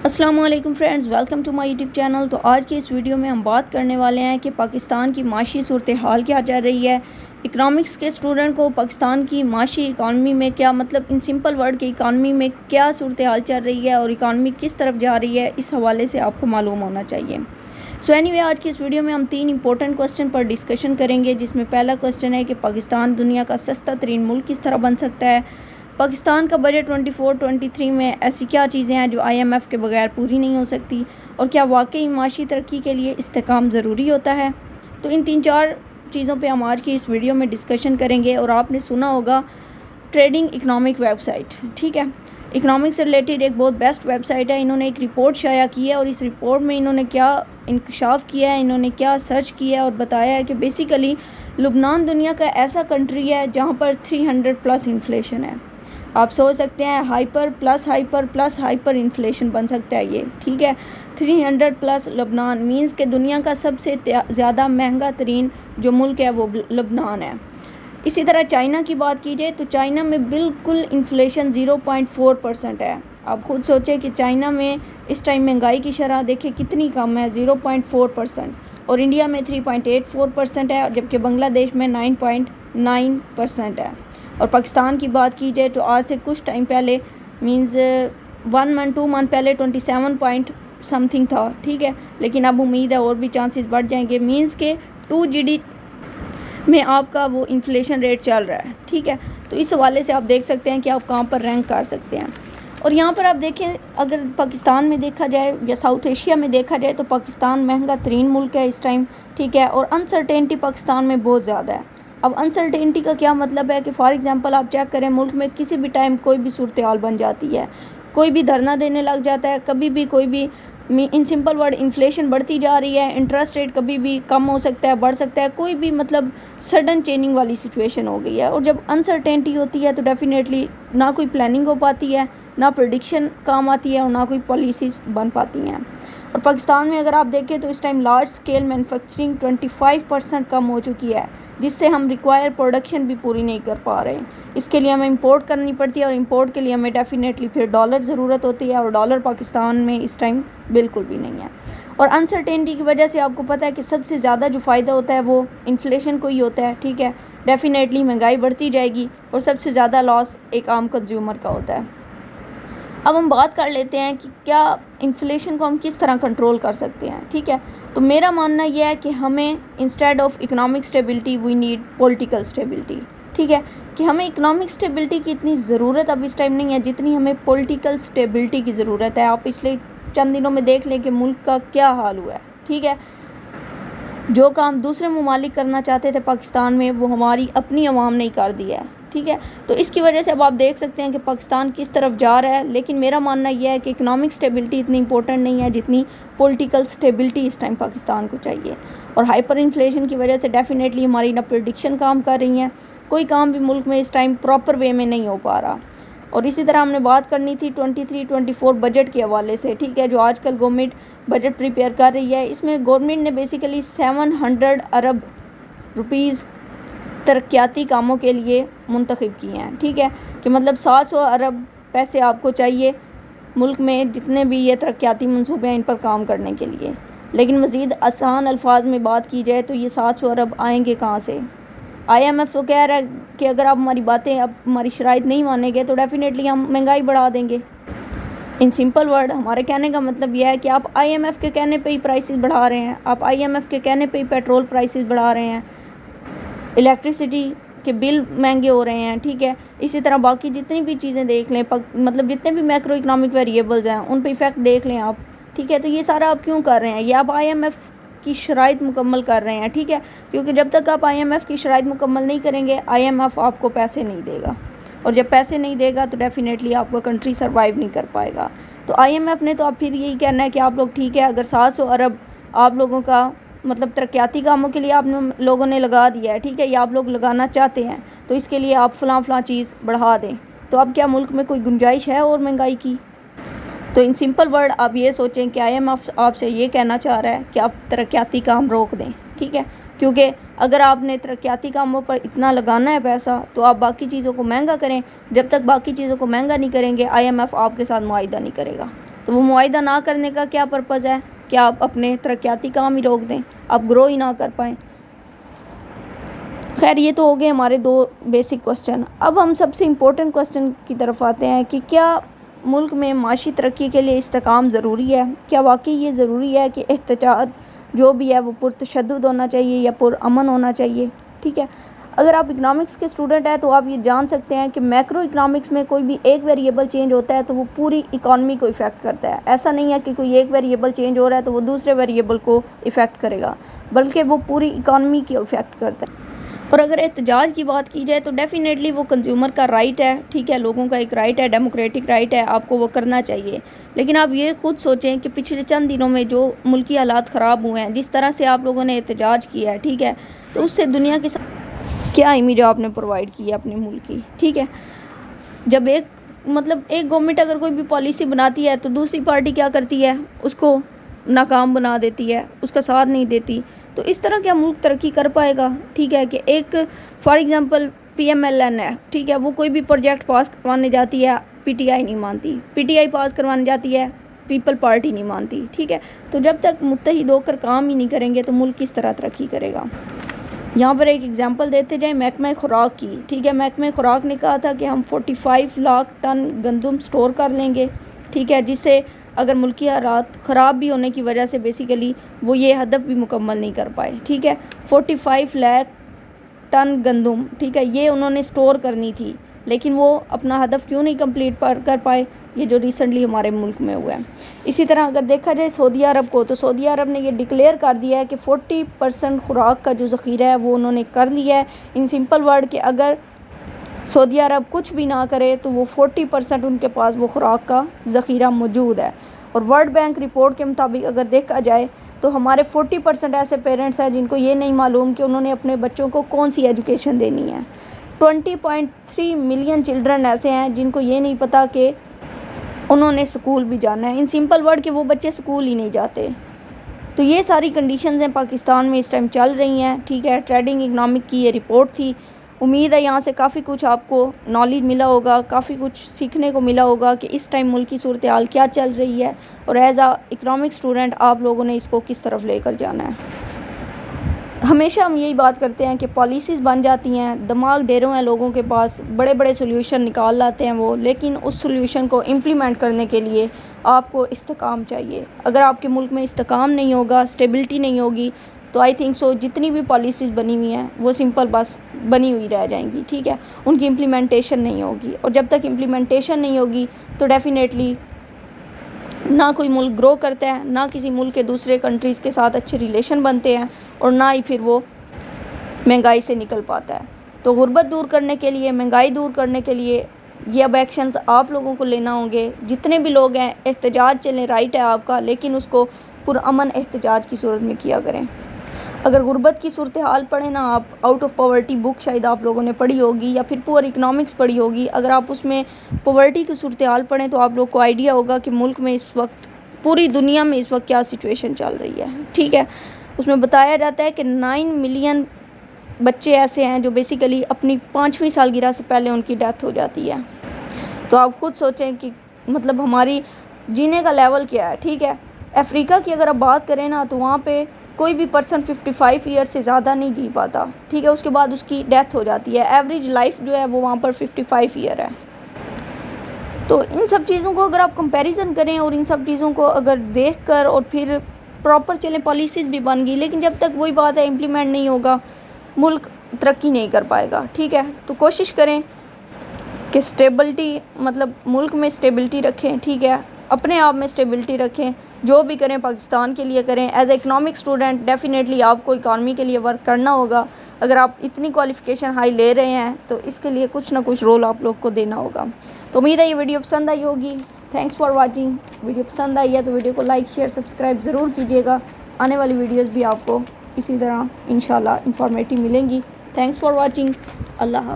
अस्सलाम वालेकुम friends, welcome to my YouTube channel. तो आज की इस वीडियो में हम बात करने वाले हैं कि पाकिस्तान की माशी सूरत हाल क्या चल रही है। इकनॉमिक्स के स्टूडेंट को पाकिस्तान की माशी इकानमी में क्या मतलब इन सिंपल वर्ड की इकानमी में क्या सूरत हाल चल रही है और इकानमी किस तरफ जा रही है, इस हवाले से आपको मालूम होना चाहिए। सो एनीवे, आज की इस वीडियो में हम 3 इंपॉर्टेंट क्वेश्चन पर डिस्कशन करेंगे, जिसमें पहला क्वेश्चन है कि पाकिस्तान दुनिया का सस्ता तरीन मुल्क किस तरह बन सकता है। पाकिस्तान का बजट 24-23 में ऐसी क्या चीज़ें हैं जो IMF के बगैर पूरी नहीं हो सकती, और क्या वाकई माशी तरक्की के लिए इस्तेकाम ज़रूरी होता है। तो इन 3-4 चीज़ों पे हम आज की इस वीडियो में डिस्कशन करेंगे। और आपने सुना होगा ट्रेडिंग इकनॉमिक वेबसाइट, ठीक है, इकनॉमिक से रिलेटेड एक बहुत बेस्ट वेबसाइट है। इन्होंने एक रिपोर्ट शाया की है और इस रिपोर्ट में इन्होंने क्या इंकशाफ किया है, इन्होंने क्या सर्च किया है और बताया है कि बेसिकली लुबनान दुनिया का ऐसा कंट्री है जहाँ पर 300+ इन्फ्लेशन है। आप सोच सकते हैं hyper plus hyper plus hyper inflation बन सकता है ये, ठीक है। 300+ लबनान मींस कि दुनिया का सबसे ज़्यादा महंगा तरीन जो मुल्क है वो लबनान है। इसी तरह चाइना की बात कीजिए तो चाइना में बिल्कुल इन्फ्लेशन 0.4% है। आप खुद सोचें कि चाइना में इस टाइम महंगाई की शरह देखें कितनी कम है, 0.4%, और इंडिया में 3.84% है, जबकि बांग्लादेश में 9.9% है। और पाकिस्तान की बात की जाए तो आज से कुछ टाइम पहले मींस 2 मंथ पहले 27 पॉइंट समथिंग था, ठीक है, लेकिन अब उम्मीद है और भी चांसेस बढ़ जाएंगे। मींस के 2 GD में आपका वो इन्फ्लेशन रेट चल रहा है, ठीक है। तो इस हवाले से आप देख सकते हैं कि आप कहाँ पर रैंक कर सकते हैं। और यहाँ पर आप देखें, अगर पाकिस्तान में देखा जाए या साउथ एशिया में देखा जाए तो पाकिस्तान महंगा तरीन मुल्क है इस टाइम, ठीक है, और अनसर्टेनिटी पाकिस्तान में बहुत ज़्यादा है। अब अनसर्टेनिटी का क्या मतलब है कि फॉर एग्जांपल आप चेक करें, मुल्क में किसी भी टाइम कोई भी सूरत हाल बन जाती है, कोई भी धरना देने लग जाता है, कभी भी कोई भी इन सिंपल वर्ड इन्फ्लेशन बढ़ती जा रही है, इंटरेस्ट रेट कभी भी कम हो सकता है, बढ़ सकता है, कोई भी मतलब सडन चेंजिंग वाली सिचुएशन हो गई है। और जब अनसर्टेनिटी होती है तो डेफिनेटली ना कोई प्लानिंग हो पाती है, ना प्रेडिक्शन काम आती है, और ना कोई पॉलिसीज़ बन पाती हैं। और पाकिस्तान में अगर आप देखें तो इस टाइम लार्ज स्केल मैन्युफैक्चरिंग 25% कम हो चुकी है, जिससे हम रिक्वायर प्रोडक्शन भी पूरी नहीं कर पा रहे हैं। इसके लिए हमें इंपोर्ट करनी पड़ती है, और इंपोर्ट के लिए हमें डेफिनेटली फिर डॉलर ज़रूरत होती है, और डॉलर पाकिस्तान में इस टाइम बिल्कुल भी नहीं है। और अनसर्टेनिटी की वजह से आपको पता है कि सबसे ज़्यादा जो फ़ायदा होता है वो इन्फ्लेशन को ही होता है, ठीक है। डेफिनेटली महंगाई बढ़ती जाएगी और सबसे ज़्यादा लॉस एक आम कंज्यूमर का होता है। अब हम बात कर लेते हैं कि क्या इन्फ्लेशन को हम किस तरह कंट्रोल कर सकते हैं, ठीक है। तो मेरा मानना यह है कि हमें instead of economic stability we need political stability, ठीक है, कि हमें इकोनॉमिक स्टेबिलिटी की इतनी ज़रूरत अब इस टाइम नहीं है जितनी हमें पॉलिटिकल स्टेबिलिटी की ज़रूरत है। आप पिछले चंद दिनों में देख लें कि मुल्क का क्या हाल हुआ है, ठीक है। जो काम दूसरे ममालिक करना चाहते थे पाकिस्तान में, वो हमारी अपनी आवाम ने कर दिया है, ठीक है। तो इसकी वजह से अब आप देख सकते हैं कि पाकिस्तान किस तरफ जा रहा है। लेकिन मेरा मानना यह है कि इकोनॉमिक स्टेबिलिटी इतनी इंपॉर्टेंट नहीं है जितनी पॉलिटिकल स्टेबिलिटी इस टाइम पाकिस्तान को चाहिए। और हाइपर इन्फ्लेशन की वजह से डेफिनेटली हमारी ना प्रेडिक्शन काम कर रही हैं, कोई काम भी मुल्क में इस टाइम प्रॉपर वे में नहीं हो पा रहा। और इसी तरह हमने बात करनी थी 23-24 बजट के हवाले से, ठीक है, जो आजकल गवर्नमेंट बजट प्रिपेयर कर रही है। इसमें गवर्नमेंट ने बेसिकली 700 अरब रुपीज़ तरक्याती कामों के लिए मुंतखब किए हैं, ठीक है, कि मतलब 700 अरब पैसे आपको चाहिए मुल्क में जितने भी ये तरक्याती मंसूबे हैं इन पर काम करने के लिए। लेकिन मज़ीद आसान अल्फाज में बात की जाए तो ये 700 अरब आएंगे कहाँ से। IMF तो कह रहा है कि अगर आप हमारी बातें, अब हमारी शराइत नहीं मानेंगे तो डेफिनेटली हम महंगाई बढ़ा देंगे। इन सिंपल वर्ड हमारे कहने का मतलब यह है कि आप IMF के कहने पे ही प्राइसेस बढ़ा रहे हैं, आप IMF के कहने पे ही पेट्रोल प्राइसेस बढ़ा रहे हैं, इलेक्ट्रिसिटी के बिल महंगे हो रहे हैं, ठीक है। इसी तरह बाकी जितनी भी चीज़ें देख लें, मतलब जितने भी मैक्रो इकनॉमिक वेरिएबल्स हैं उन पर इफ़ेक्ट देख लें आप, ठीक है। तो ये सारा आप क्यों कर रहे हैं, ये आप IMF की शराइत मुकम्मल कर रहे हैं, ठीक है, क्योंकि जब तक आप IMF की शराइत मुकम्मल नहीं करेंगे IMF आपको पैसे नहीं देगा, और जब पैसे नहीं देगा तो डेफिनेटली आपका कंट्री सर्वाइव नहीं कर पाएगा। तो IMF ने तो अब फिर यही कहना है कि आप लोग, ठीक है, अगर 700 अरब आप लोगों का मतलब तरक्याती कामों के लिए आप लोगों ने लगा दिया है, ठीक है, या आप लोग लगाना चाहते हैं, तो इसके लिए आप फ़लाँ चीज़ बढ़ा दें। तो अब क्या मुल्क में कोई गुंजाइश है और महंगाई की? तो इन सिंपल वर्ड आप ये सोचें कि IMF आपसे ये कहना चाह रहा है कि आप तरक्याती काम रोक दें, ठीक है, क्योंकि अगर आपने तरक्याती कामों पर इतना लगाना है पैसा तो आप बाकी चीज़ों को महंगा करें। जब तक बाकी चीज़ों को महंगा नहीं करेंगे IMF आपके साथ मुआहिदा नहीं करेगा। تو وہ معاہدہ نہ کرنے کا کیا پرپز ہے کہ آپ اپنے ترقیاتی کام ہی روک دیں، آپ گرو ہی نہ کر پائیں۔ خیر یہ تو ہو گئے ہمارے 2 بیسک کوسچن۔ اب ہم سب سے امپورٹنٹ کوسچن کی طرف آتے ہیں کہ کیا ملک میں معاشی ترقی کے لیے استحکام ضروری ہے؟ کیا واقعی یہ ضروری ہے کہ احتجاج جو بھی ہے وہ پرتشدد ہونا چاہیے یا پرامن ہونا چاہیے؟ ٹھیک ہے، اگر آپ اکنامکس کے اسٹوڈنٹ ہیں تو آپ یہ جان سکتے ہیں کہ میکرو اکنامکس میں کوئی بھی ایک ویریبل چینج ہوتا ہے تو وہ پوری اکانومی کو افیکٹ کرتا ہے۔ ایسا نہیں ہے کہ کوئی ایک ویریبل چینج ہو رہا ہے تو وہ دوسرے ویریبل کو افیکٹ کرے گا، بلکہ وہ پوری اکانومی کی افیکٹ کرتا ہے۔ اور اگر احتجاج کی بات کی جائے تو ڈیفینیٹلی وہ کنزیومر کا رائٹ ہے، ٹھیک ہے، لوگوں کا ایک رائٹ ہے، ڈیموکریٹک رائٹ ہے، آپ کو وہ کرنا چاہیے۔ لیکن آپ یہ خود سوچیں کہ پچھلے چند دنوں میں جو ملکی حالات خراب ہوئے ہیں، جس طرح سے آپ لوگوں نے احتجاج کیا ہے، ٹھیک ہے، تو اس سے دنیا کے ساتھ کیا امیج آپ نے پرووائڈ کی ہے اپنے ملک کی، ٹھیک ہے۔ جب ایک گورنمنٹ اگر کوئی بھی پالیسی بناتی ہے تو دوسری پارٹی کیا کرتی ہے، اس کو ناکام بنا دیتی ہے، اس کا ساتھ نہیں دیتی، تو اس طرح کیا ملک ترقی کر پائے گا؟ ٹھیک ہے، کہ ایک فار ایگزامپل PMLN ہے، ٹھیک ہے، وہ کوئی بھی پروجیکٹ پاس کروانے جاتی ہے، PTI نہیں مانتی، PTI پاس کروانے جاتی ہے، پیپل پارٹی نہیں مانتی، ٹھیک ہے۔ تو جب تک متحد ہو کر کام ہی نہیں کریں گے تو ملک کس طرح ترقی کرے گا؟ یہاں پر ایک ایگزامپل دیتے جائیں محکمہ خوراک کی، ٹھیک ہے، محکمہ خوراک نے کہا تھا کہ ہم 45 لاکھ ٹن گندم سٹور کر لیں گے، ٹھیک ہے، جس سے اگر ملکی حالات خراب بھی ہونے کی وجہ سے بیسیکلی وہ یہ ہدف بھی مکمل نہیں کر پائے، ٹھیک ہے۔ 45 لاکھ ٹن گندم، ٹھیک ہے، یہ انہوں نے سٹور کرنی تھی، لیکن وہ اپنا ہدف کیوں نہیں کمپلیٹ کر پائے؟ یہ جو ریسنٹلی ہمارے ملک میں ہوا ہے۔ اسی طرح اگر دیکھا جائے سعودی عرب کو، تو سعودی عرب نے یہ ڈکلیئر کر دیا ہے کہ 40% خوراک کا جو ذخیرہ ہے وہ انہوں نے کر لیا ہے۔ ان سمپل ورڈ کہ اگر سعودی عرب کچھ بھی نہ کرے تو وہ 40% ان کے پاس وہ خوراک کا ذخیرہ موجود ہے۔ اور ورلڈ بینک رپورٹ کے مطابق اگر دیکھا جائے تو ہمارے 40% ایسے پیرنٹس ہیں جن کو یہ نہیں معلوم کہ انہوں نے اپنے بچوں کو کون سی ایجوکیشن دینی ہے۔ 20.3 ملین چلڈرن ایسے ہیں جن کو یہ نہیں پتہ کہ انہوں نے سکول بھی جانا ہے۔ ان سمپل ورڈ کہ وہ بچے سکول ہی نہیں جاتے۔ تو یہ ساری کنڈیشنز ہیں پاکستان میں اس ٹائم چل رہی ہیں، ٹھیک ہے۔ ٹریڈنگ اکنامک کی یہ رپورٹ تھی، امید ہے یہاں سے کافی کچھ آپ کو نالج ملا ہوگا، کافی کچھ سیکھنے کو ملا ہوگا کہ اس ٹائم ملک کی صورتحال کیا چل رہی ہے اور ایز اے اکنامک اسٹوڈنٹ آپ لوگوں نے اس کو کس طرف لے کر جانا ہے۔ ہمیشہ ہم یہی بات کرتے ہیں کہ پالیسیز بن جاتی ہیں، دماغ ڈھیروں ہیں لوگوں کے پاس، بڑے بڑے سولوشن نکال لاتے ہیں وہ، لیکن اس سولوشن کو امپلیمنٹ کرنے کے لیے آپ کو استحکام چاہیے۔ اگر آپ کے ملک میں استحکام نہیں ہوگا، اسٹیبلٹی نہیں ہوگی، تو آئی تھنک سو جتنی بھی پالیسیز بنی ہوئی ہیں وہ سمپل بس بنی ہوئی رہ جائیں گی، ٹھیک ہے، ان کی امپلیمنٹیشن نہیں ہوگی۔ اور جب تک امپلیمنٹیشن نہیں ہوگی تو ڈیفینیٹلی نہ کوئی ملک گرو کرتا ہے، نہ کسی ملک کے دوسرے کنٹریز کے ساتھ اچھے ریلیشن بنتے ہیں، اور نہ ہی پھر وہ مہنگائی سے نکل پاتا ہے۔ تو غربت دور کرنے کے لیے، مہنگائی دور کرنے کے لیے یہ اب ایکشنز آپ لوگوں کو لینا ہوں گے۔ جتنے بھی لوگ ہیں احتجاج چلیں، رائٹ ہے آپ کا، لیکن اس کو پرامن احتجاج کی صورت میں کیا کریں۔ اگر غربت کی صورتحال پڑھیں نا آپ، آؤٹ آف پاورٹی بک شاید آپ لوگوں نے پڑھی ہوگی یا پھر پور اکنامکس پڑھی ہوگی، اگر آپ اس میں پاورٹی کی صورتحال پڑھیں تو آپ لوگ کو آئیڈیا ہوگا کہ ملک میں اس وقت، پوری دنیا میں اس وقت کیا سچویشن چل رہی ہے، ٹھیک ہے۔ اس میں بتایا جاتا ہے کہ 9 ملین بچے ایسے ہیں جو بیسیکلی اپنی 5ویں سالگرہ سے پہلے ان کی ڈیتھ ہو جاتی ہے۔ تو آپ خود سوچیں کہ مطلب ہماری جینے کا لیول کیا ہے، ٹھیک ہے۔ افریقہ کی اگر آپ بات کریں نا تو وہاں پہ کوئی بھی پرسن 55 ایئر سے زیادہ نہیں جی پاتا، ٹھیک ہے، اس کے بعد اس کی ڈیتھ ہو جاتی ہے۔ ایوریج لائف جو ہے وہ وہاں پر 55 ایئر ہے۔ تو ان سب چیزوں کو اگر آپ کمپیریزن کریں اور ان سب چیزوں کو اگر دیکھ کر اور پھر پراپر چلیں، پالیسیز بھی بن گئی، لیکن جب تک وہی بات ہے امپلیمنٹ نہیں ہوگا ملک ترقی نہیں کر پائے گا، ٹھیک ہے۔ تو کوشش کریں کہ اسٹیبلٹی، مطلب ملک میں اسٹیبلٹی رکھیں، ٹھیک ہے، اپنے آپ میں اسٹیبلٹی رکھیں، جو بھی کریں پاکستان کے لیے کریں۔ As a economic student definitely آپ کو اکانومی کے لیے ورک کرنا ہوگا۔ اگر آپ اتنی کوالیفیکیشن ہائی لے رہے ہیں تو اس کے لیے کچھ نہ کچھ رول آپ لوگ کو دینا ہوگا۔ تو امید ہے یہ ویڈیو پسند آئی ہوگی۔ Thanks for watching. ویڈیو پسند آئی ہے تو ویڈیو کو لائک، شیئر، سبسکرائب ضرور کیجیے گا۔ آنے والی ویڈیوز بھی آپ کو اسی طرح انشاءاللہ انفارمیٹیو ملیں گی۔ Thanks for watching. اللہ حافظ۔